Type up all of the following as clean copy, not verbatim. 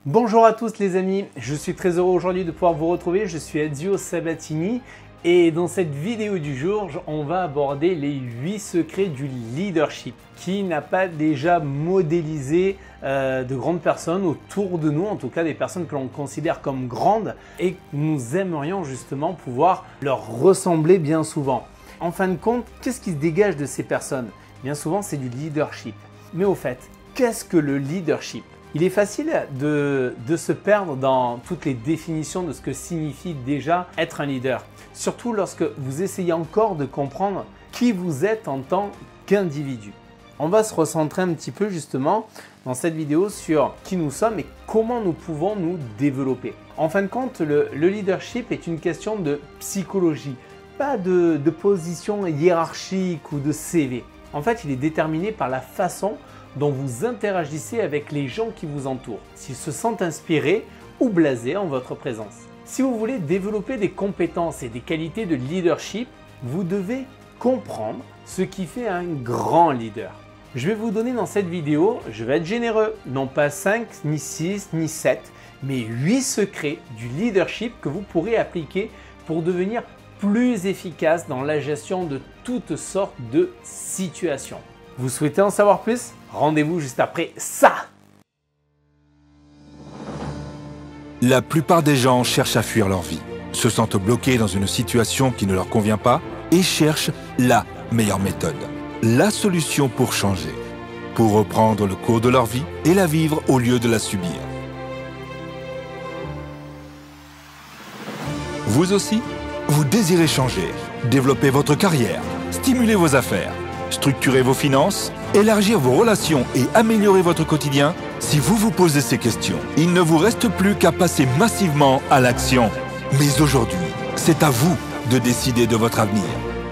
Bonjour à tous les amis, je suis très heureux aujourd'hui de pouvoir vous retrouver, je suis Ezio Sabatini et dans cette vidéo du jour, on va aborder les 8 secrets du leadership. Qui n'a pas déjà modélisé de grandes personnes autour de nous, en tout cas des personnes que l'on considère comme grandes et que nous aimerions justement pouvoir leur ressembler bien souvent. En fin de compte, qu'est-ce qui se dégage de ces personnes? Bien souvent, c'est du leadership. Mais au fait, qu'est-ce que le leadership? Il est facile de se perdre dans toutes les définitions de ce que signifie déjà être un leader. Surtout lorsque vous essayez encore de comprendre qui vous êtes en tant qu'individu. On va se recentrer un petit peu justement dans cette vidéo sur qui nous sommes et comment nous pouvons nous développer. En fin de compte, le leadership est une question de psychologie, pas de position hiérarchique ou de CV. En fait, il est déterminé par la façon dont vous interagissez avec les gens qui vous entourent, s'ils se sentent inspirés ou blasés en votre présence. Si vous voulez développer des compétences et des qualités de leadership, vous devez comprendre ce qui fait un grand leader. Je vais vous donner dans cette vidéo, je vais être généreux, non pas 5, ni 6, ni 7, mais 8 secrets du leadership que vous pourrez appliquer pour devenir plus efficace dans la gestion de toutes sortes de situations. Vous souhaitez en savoir plus? Rendez-vous juste après ça! La plupart des gens cherchent à fuir leur vie, se sentent bloqués dans une situation qui ne leur convient pas et cherchent la meilleure méthode, la solution pour changer, pour reprendre le cours de leur vie et la vivre au lieu de la subir. Vous aussi, vous désirez changer, développer votre carrière, stimuler vos affaires, structurer vos finances, élargir vos relations et améliorer votre quotidien? Si vous vous posez ces questions, il ne vous reste plus qu'à passer massivement à l'action. Mais aujourd'hui, c'est à vous de décider de votre avenir.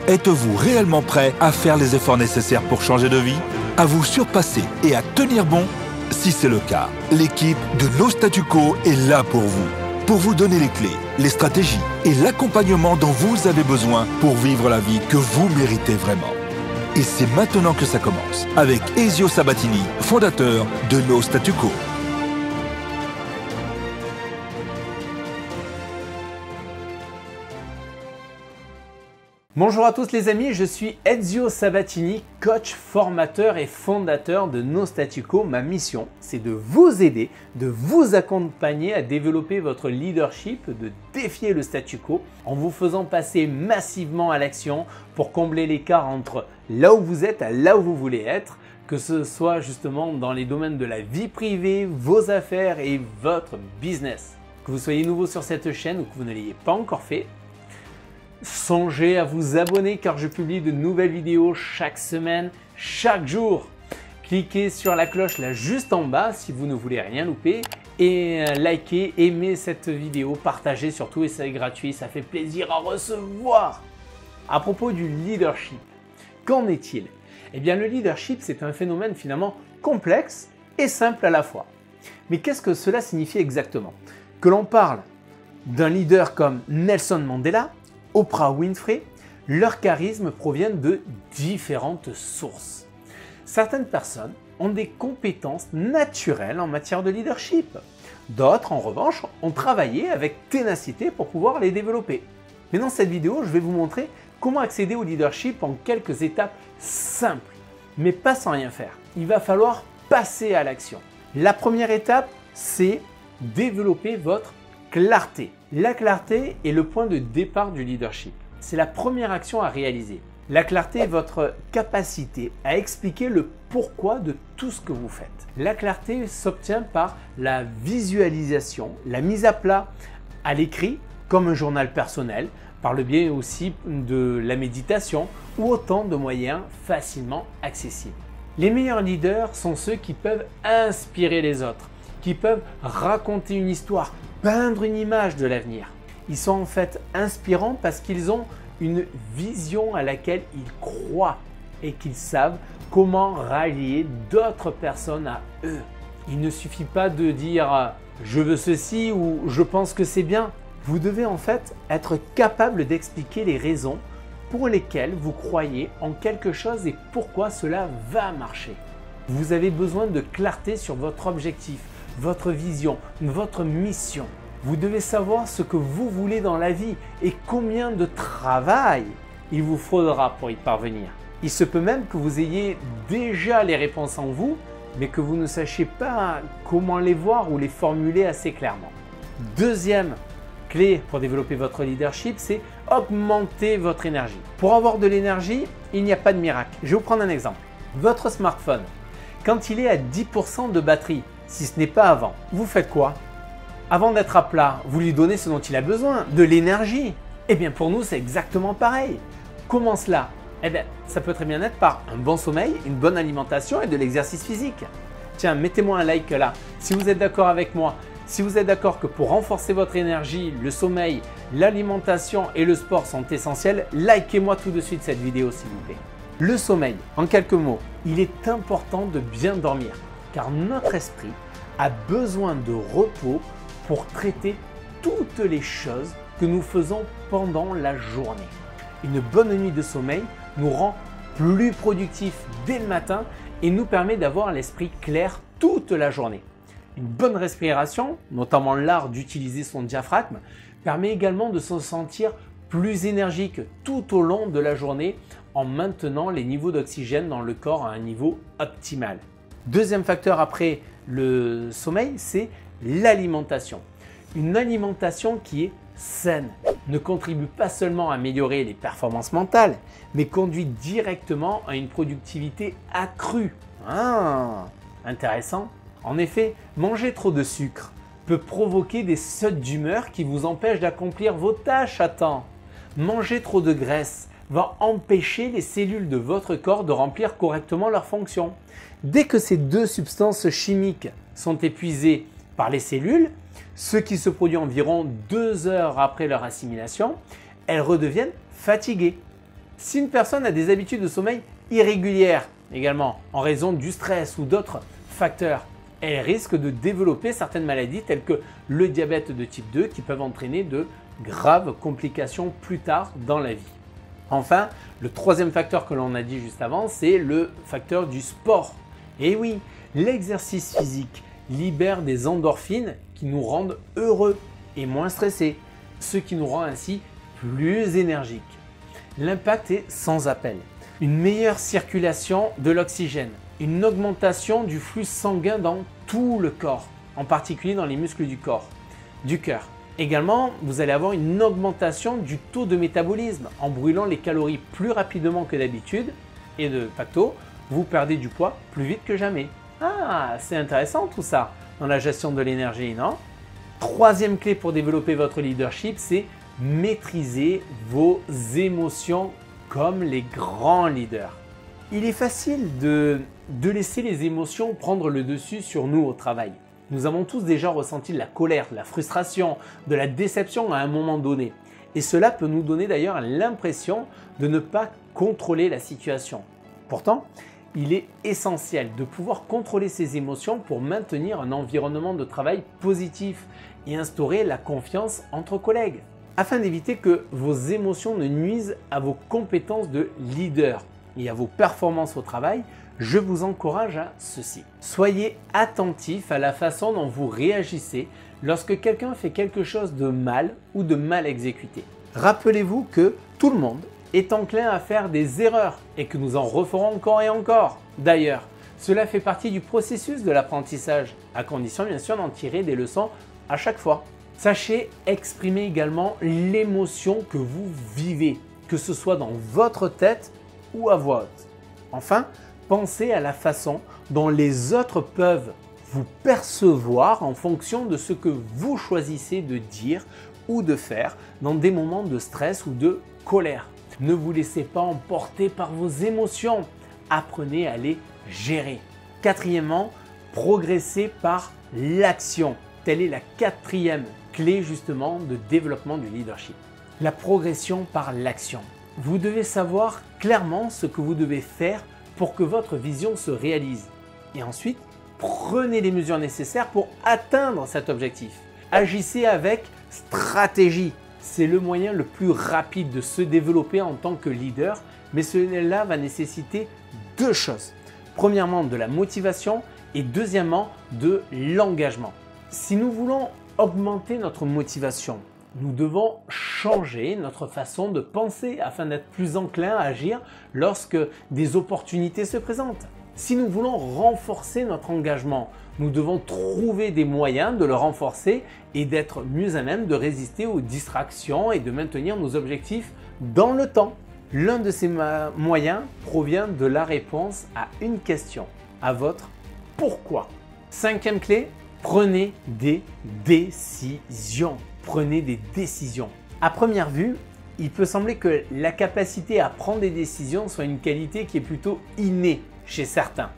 Êtes-vous réellement prêt à faire les efforts nécessaires pour changer de vie, à vous surpasser et à tenir bon? Si c'est le cas, l'équipe de No Statu Quo est là pour vous donner les clés, les stratégies et l'accompagnement dont vous avez besoin pour vivre la vie que vous méritez vraiment. Et c'est maintenant que ça commence, avec Ezio Sabatini, fondateur de No Statu Quo. Bonjour à tous les amis, je suis Ezio Sabatini, coach, formateur et fondateur de No Statu Quo. Ma mission, c'est de vous aider, de vous accompagner à développer votre leadership, de défier le statu quo en vous faisant passer massivement à l'action pour combler l'écart entre là où vous êtes à là où vous voulez être, que ce soit justement dans les domaines de la vie privée, vos affaires et votre business. Que vous soyez nouveau sur cette chaîne ou que vous ne l'ayez pas encore fait, songez à vous abonner car je publie de nouvelles vidéos chaque semaine, chaque jour. Cliquez sur la cloche là juste en bas si vous ne voulez rien louper et likez, aimez cette vidéo, partagez surtout et c'est gratuit, ça fait plaisir à recevoir. À propos du leadership, qu'en est-il? Eh bien le leadership c'est un phénomène finalement complexe et simple à la fois. Mais qu'est-ce que cela signifie exactement? Que l'on parle d'un leader comme Nelson Mandela, Oprah Winfrey, leur charisme provient de différentes sources. Certaines personnes ont des compétences naturelles en matière de leadership. D'autres, en revanche, ont travaillé avec ténacité pour pouvoir les développer. Mais dans cette vidéo, je vais vous montrer comment accéder au leadership en quelques étapes simples, mais pas sans rien faire. Il va falloir passer à l'action. La première étape, c'est développer votre clarté. La clarté est le point de départ du leadership. C'est la première action à réaliser. La clarté est votre capacité à expliquer le pourquoi de tout ce que vous faites. La clarté s'obtient par la visualisation, la mise à plat à l'écrit, comme un journal personnel, par le biais aussi de la méditation ou autant de moyens facilement accessibles. Les meilleurs leaders sont ceux qui peuvent inspirer les autres, qui peuvent raconter une histoire, peindre une image de l'avenir. Ils sont en fait inspirants parce qu'ils ont une vision à laquelle ils croient et qu'ils savent comment rallier d'autres personnes à eux. Il ne suffit pas de dire « je veux ceci » ou « je pense que c'est bien ». Vous devez en fait être capable d'expliquer les raisons pour lesquelles vous croyez en quelque chose et pourquoi cela va marcher. Vous avez besoin de clarté sur votre objectif, votre vision, votre mission. Vous devez savoir ce que vous voulez dans la vie et combien de travail il vous faudra pour y parvenir. Il se peut même que vous ayez déjà les réponses en vous, mais que vous ne sachiez pas comment les voir ou les formuler assez clairement. Deuxième clé pour développer votre leadership, c'est augmenter votre énergie. Pour avoir de l'énergie, il n'y a pas de miracle. Je vais vous prendre un exemple. Votre smartphone, quand il est à 10% de batterie, si ce n'est pas avant, vous faites quoi? Avant d'être à plat, vous lui donnez ce dont il a besoin, de l'énergie. Eh bien pour nous, c'est exactement pareil. Comment cela? Eh bien, ça peut très bien être par un bon sommeil, une bonne alimentation et de l'exercice physique. Tiens, mettez-moi un like là, si vous êtes d'accord avec moi. Si vous êtes d'accord que pour renforcer votre énergie, le sommeil, l'alimentation et le sport sont essentiels, likez-moi tout de suite cette vidéo s'il vous plaît. Le sommeil, en quelques mots, il est important de bien dormir car notre esprit a besoin de repos pour traiter toutes les choses que nous faisons pendant la journée. Une bonne nuit de sommeil nous rend plus productifs dès le matin et nous permet d'avoir l'esprit clair toute la journée. Une bonne respiration, notamment l'art d'utiliser son diaphragme, permet également de se sentir plus énergique tout au long de la journée en maintenant les niveaux d'oxygène dans le corps à un niveau optimal. Deuxième facteur après le sommeil, c'est l'alimentation. Une alimentation qui est saine ne contribue pas seulement à améliorer les performances mentales, mais conduit directement à une productivité accrue. Ah, intéressant. En effet, manger trop de sucre peut provoquer des sautes d'humeur qui vous empêchent d'accomplir vos tâches à temps. Manger trop de graisse va empêcher les cellules de votre corps de remplir correctement leurs fonctions. Dès que ces deux substances chimiques sont épuisées par les cellules, ce qui se produit environ 2 heures après leur assimilation, elles redeviennent fatiguées. Si une personne a des habitudes de sommeil irrégulières, également en raison du stress ou d'autres facteurs, elle risque de développer certaines maladies telles que le diabète de type 2 qui peuvent entraîner de graves complications plus tard dans la vie. Enfin, le troisième facteur que l'on a dit juste avant, c'est le facteur du sport. Et oui, l'exercice physique libère des endorphines qui nous rendent heureux et moins stressés, ce qui nous rend ainsi plus énergiques. L'impact est sans appel. Une meilleure circulation de l'oxygène, une augmentation du flux sanguin dans tout le corps, en particulier dans les muscles du corps, du cœur. Également, vous allez avoir une augmentation du taux de métabolisme en brûlant les calories plus rapidement que d'habitude et de facto, vous perdez du poids plus vite que jamais. Ah, c'est intéressant tout ça dans la gestion de l'énergie, non? Troisième clé pour développer votre leadership, c'est maîtriser vos émotions comme les grands leaders. Il est facile de laisser les émotions prendre le dessus sur nous au travail. Nous avons tous déjà ressenti de la colère, de la frustration, de la déception à un moment donné. Et cela peut nous donner d'ailleurs l'impression de ne pas contrôler la situation. Pourtant, il est essentiel de pouvoir contrôler ses émotions pour maintenir un environnement de travail positif et instaurer la confiance entre collègues, afin d'éviter que vos émotions ne nuisent à vos compétences de leader et à vos performances au travail. Je vous encourage à ceci. Soyez attentif à la façon dont vous réagissez lorsque quelqu'un fait quelque chose de mal ou de mal exécuté. Rappelez-vous que tout le monde est enclin à faire des erreurs et que nous en referons encore et encore. D'ailleurs, cela fait partie du processus de l'apprentissage, à condition bien sûr d'en tirer des leçons à chaque fois. Sachez exprimer également l'émotion que vous vivez, que ce soit dans votre tête ou à voix haute. Enfin, pensez à la façon dont les autres peuvent vous percevoir en fonction de ce que vous choisissez de dire ou de faire dans des moments de stress ou de colère. Ne vous laissez pas emporter par vos émotions. Apprenez à les gérer. Quatrièmement, progressez par l'action. Telle est la quatrième clé justement de développement du leadership. La progression par l'action. Vous devez savoir clairement ce que vous devez faire pour que votre vision se réalise. Et ensuite, prenez les mesures nécessaires pour atteindre cet objectif. Agissez avec stratégie. C'est le moyen le plus rapide de se développer en tant que leader, mais cela va nécessiter deux choses. Premièrement, de la motivation Et deuxièmement, de l'engagement. Si nous voulons augmenter notre motivation, nous devons changer notre façon de penser afin d'être plus enclin à agir lorsque des opportunités se présentent. Si nous voulons renforcer notre engagement, nous devons trouver des moyens de le renforcer et d'être mieux à même de résister aux distractions et de maintenir nos objectifs dans le temps. L'un de ces moyens provient de la réponse à une question, à votre pourquoi. Cinquième clé, prenez des décisions. Prenez des décisions. À première vue, il peut sembler que la capacité à prendre des décisions soit une qualité qui est plutôt innée chez certains,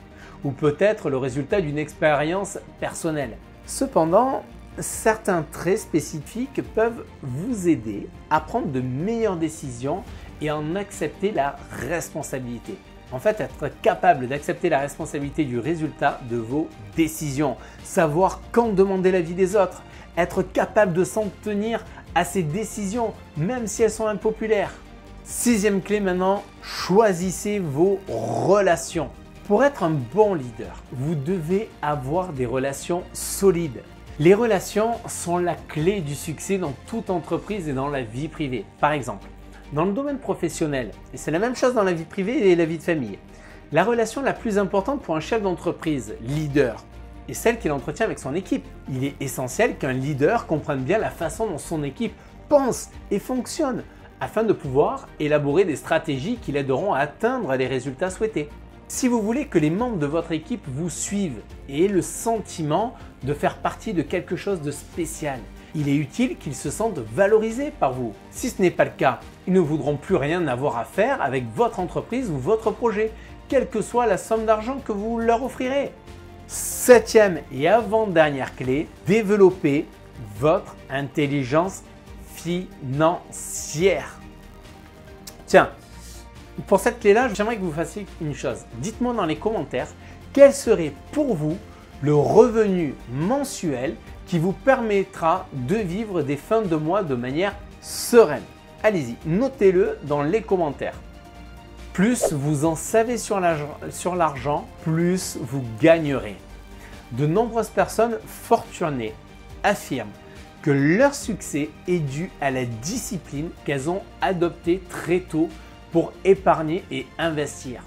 ou peut-être le résultat d'une expérience personnelle. Cependant, certains traits spécifiques peuvent vous aider à prendre de meilleures décisions et en accepter la responsabilité. En fait, être capable d'accepter la responsabilité du résultat de vos décisions, savoir quand demander l'avis des autres, être capable de s'en tenir à ces décisions, même si elles sont impopulaires. Sixième clé maintenant, choisissez vos relations. Pour être un bon leader, vous devez avoir des relations solides. Les relations sont la clé du succès dans toute entreprise et dans la vie privée. Par exemple, dans le domaine professionnel, et c'est la même chose dans la vie privée et la vie de famille, la relation la plus importante pour un chef d'entreprise, leader, est celle qu'il entretient avec son équipe. Il est essentiel qu'un leader comprenne bien la façon dont son équipe pense et fonctionne, afin de pouvoir élaborer des stratégies qui l'aideront à atteindre les résultats souhaités. Si vous voulez que les membres de votre équipe vous suivent et aient le sentiment de faire partie de quelque chose de spécial, il est utile qu'ils se sentent valorisés par vous. Si ce n'est pas le cas, ils ne voudront plus rien avoir à faire avec votre entreprise ou votre projet, quelle que soit la somme d'argent que vous leur offrirez. Septième et avant-dernière clé, développez votre intelligence financière. Tiens, pour cette clé-là, j'aimerais que vous fassiez une chose. Dites-moi dans les commentaires quel serait pour vous le revenu mensuel qui vous permettra de vivre des fins de mois de manière sereine. Allez-y, notez-le dans les commentaires. Plus vous en savez sur l'argent, plus vous gagnerez. De nombreuses personnes fortunées affirment que leur succès est dû à la discipline qu'elles ont adoptée très tôt pour épargner et investir,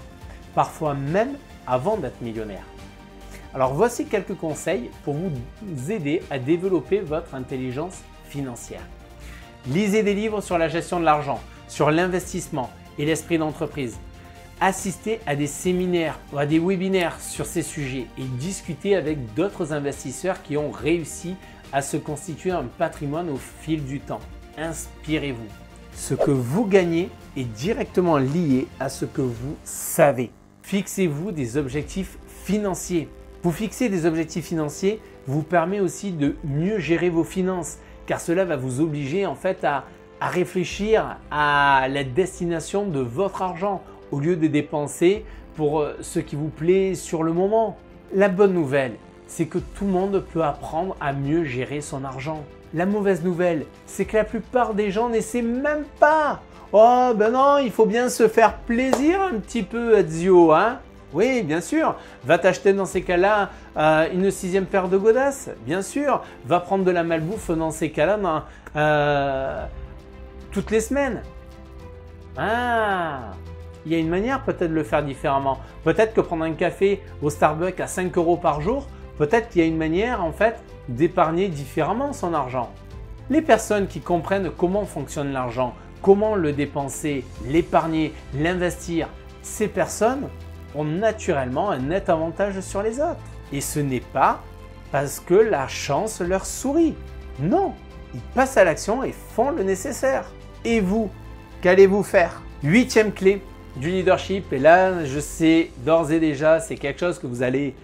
parfois même avant d'être millionnaire. Alors voici quelques conseils pour vous aider à développer votre intelligence financière. Lisez des livres sur la gestion de l'argent, sur l'investissement et l'esprit d'entreprise. Assistez à des séminaires ou à des webinaires sur ces sujets et discutez avec d'autres investisseurs qui ont réussi à se constituer un patrimoine au fil du temps. Inspirez-vous. Ce que vous gagnez est directement lié à ce que vous savez. Fixez-vous des objectifs financiers. Vous fixer des objectifs financiers vous permet aussi de mieux gérer vos finances, car cela va vous obliger en fait à réfléchir à la destination de votre argent au lieu de dépenser pour ce qui vous plaît sur le moment. La bonne nouvelle, c'est que tout le monde peut apprendre à mieux gérer son argent. La mauvaise nouvelle, c'est que la plupart des gens n'essaient même pas. Oh ben non, il faut bien se faire plaisir un petit peu, Ezio, hein? Oui, bien sûr. Va t'acheter dans ces cas-là une 6e paire de godasses, bien sûr. Va prendre de la malbouffe dans ces cas-là toutes les semaines. Ah, il y a une manière peut-être de le faire différemment. Peut-être que prendre un café au Starbucks à 5 € par jour, peut-être qu'il y a une manière en fait d'épargner différemment son argent. Les personnes qui comprennent comment fonctionne l'argent, comment le dépenser, l'épargner, l'investir, ces personnes ont naturellement un net avantage sur les autres. Et ce n'est pas parce que la chance leur sourit. Non, ils passent à l'action et font le nécessaire. Et vous, qu'allez-vous faire? 8e clé du leadership, et là je sais d'ores et déjà c'est quelque chose que vous allez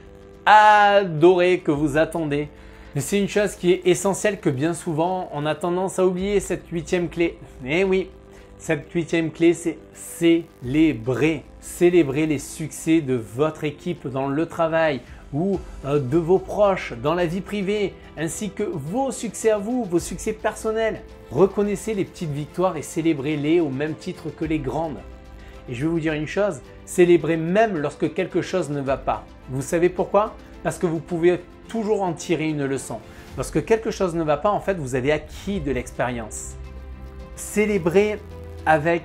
adorer, que vous attendez. Mais c'est une chose qui est essentielle que bien souvent on a tendance à oublier, cette 8e clé. Eh oui, cette 8e clé, c'est célébrer. Célébrer les succès de votre équipe dans le travail ou de vos proches dans la vie privée, ainsi que vos succès à vous, vos succès personnels. Reconnaissez les petites victoires et célébrez-les au même titre que les grandes. Et je vais vous dire une chose, célébrez même lorsque quelque chose ne va pas. Vous savez pourquoi? parce que vous pouvez toujours en tirer une leçon. Lorsque quelque chose ne va pas, en fait, vous avez acquis de l'expérience. Célébrez avec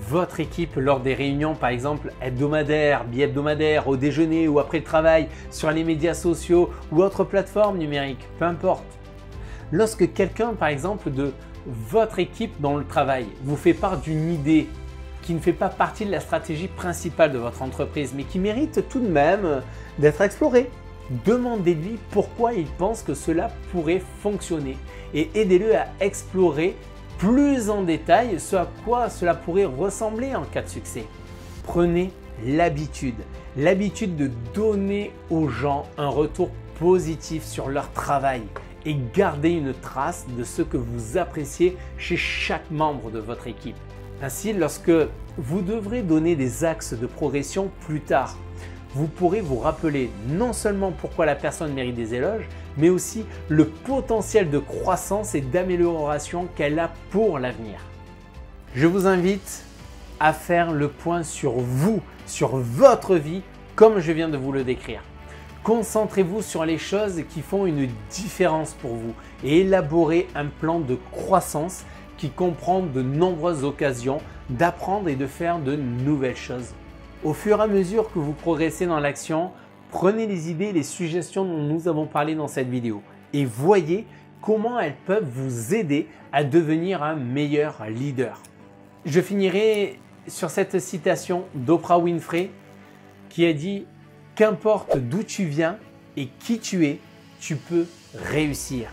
votre équipe lors des réunions, par exemple hebdomadaires, bi-hebdomadaires, au déjeuner ou après le travail, sur les médias sociaux ou autres plateformes numériques, peu importe. Lorsque quelqu'un, par exemple, de votre équipe dans le travail vous fait part d'une idée qui ne fait pas partie de la stratégie principale de votre entreprise, mais qui mérite tout de même d'être explorée, demandez-lui pourquoi il pense que cela pourrait fonctionner et aidez-le à explorer plus en détail ce à quoi cela pourrait ressembler en cas de succès. Prenez l'habitude de donner aux gens un retour positif sur leur travail et gardez une trace de ce que vous appréciez chez chaque membre de votre équipe. Ainsi, lorsque vous devrez donner des axes de progression plus tard, vous pourrez vous rappeler non seulement pourquoi la personne mérite des éloges, mais aussi le potentiel de croissance et d'amélioration qu'elle a pour l'avenir. Je vous invite à faire le point sur vous, sur votre vie, comme je viens de vous le décrire. Concentrez-vous sur les choses qui font une différence pour vous et élaborez un plan de croissance qui comprend de nombreuses occasions d'apprendre et de faire de nouvelles choses. Au fur et à mesure que vous progressez dans l'action, prenez les idées et les suggestions dont nous avons parlé dans cette vidéo et voyez comment elles peuvent vous aider à devenir un meilleur leader. Je finirai sur cette citation d'Oprah Winfrey qui a dit « Qu'importe d'où tu viens et qui tu es, tu peux réussir.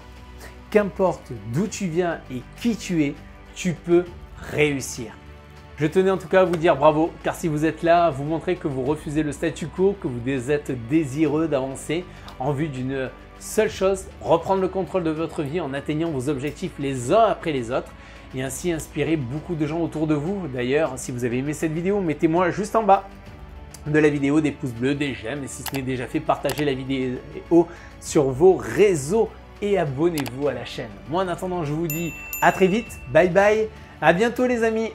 Qu'importe d'où tu viens et qui tu es, tu peux réussir. » Je tenais en tout cas à vous dire bravo, car si vous êtes là, vous montrez que vous refusez le statu quo, que vous êtes désireux d'avancer en vue d'une seule chose, reprendre le contrôle de votre vie en atteignant vos objectifs les uns après les autres et ainsi inspirer beaucoup de gens autour de vous. D'ailleurs, si vous avez aimé cette vidéo, mettez-moi juste en bas de la vidéo des pouces bleus, des j'aime et si ce n'est déjà fait, partagez la vidéo sur vos réseaux et abonnez-vous à la chaîne. Moi en attendant, je vous dis à très vite, bye bye, à bientôt les amis.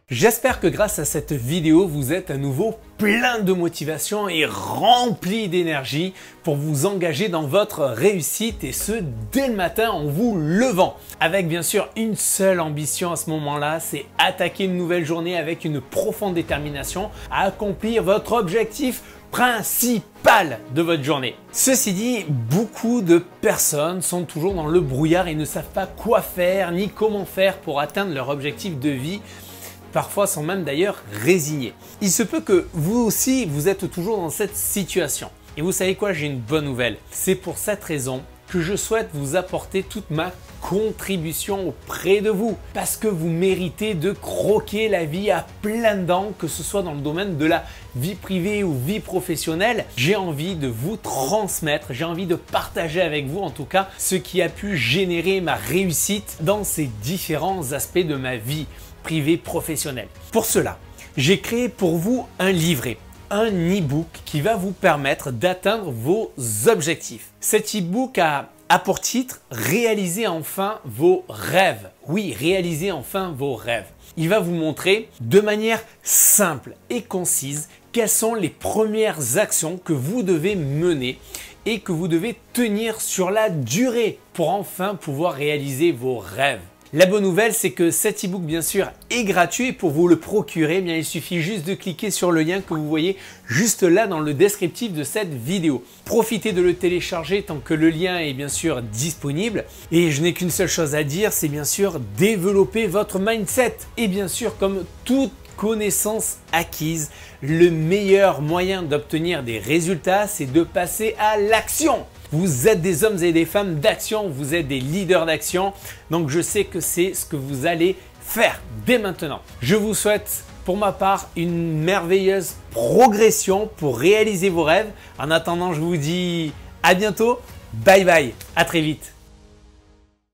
J'espère que grâce à cette vidéo, vous êtes à nouveau plein de motivation et rempli d'énergie pour vous engager dans votre réussite et ce dès le matin en vous levant. Avec bien sûr une seule ambition à ce moment-là, c'est attaquer une nouvelle journée avec une profonde détermination à accomplir votre objectif principal de votre journée. Ceci dit, beaucoup de personnes sont toujours dans le brouillard et ne savent pas quoi faire ni comment faire pour atteindre leur objectif de vie. Parfois sans même d'ailleurs résigner. Il se peut que vous aussi, vous êtes toujours dans cette situation. Et vous savez quoi, j'ai une bonne nouvelle. C'est pour cette raison que je souhaite vous apporter toute ma contribution auprès de vous. Parce que vous méritez de croquer la vie à pleines dents, que ce soit dans le domaine de la vie privée ou vie professionnelle. J'ai envie de vous transmettre, j'ai envie de partager avec vous en tout cas ce qui a pu générer ma réussite dans ces différents aspects de ma vie privée professionnelle. Pour cela, j'ai créé pour vous un livret, un e-book qui va vous permettre d'atteindre vos objectifs. Cet e-book a pour titre « Réalisez enfin vos rêves ». Oui, réalisez enfin vos rêves. Il va vous montrer de manière simple et concise quelles sont les premières actions que vous devez mener et que vous devez tenir sur la durée pour enfin pouvoir réaliser vos rêves. La bonne nouvelle, c'est que cet e-book, bien sûr, est gratuit et pour vous le procurer, il suffit juste de cliquer sur le lien que vous voyez juste là dans le descriptif de cette vidéo. Profitez de le télécharger tant que le lien est bien sûr disponible. Et je n'ai qu'une seule chose à dire, c'est bien sûr développer votre mindset. Et bien sûr, comme toute connaissance acquise, le meilleur moyen d'obtenir des résultats, c'est de passer à l'action. Vous êtes des hommes et des femmes d'action, vous êtes des leaders d'action, donc je sais que c'est ce que vous allez faire dès maintenant. Je vous souhaite pour ma part une merveilleuse progression pour réaliser vos rêves. En attendant, je vous dis à bientôt, bye bye, à très vite.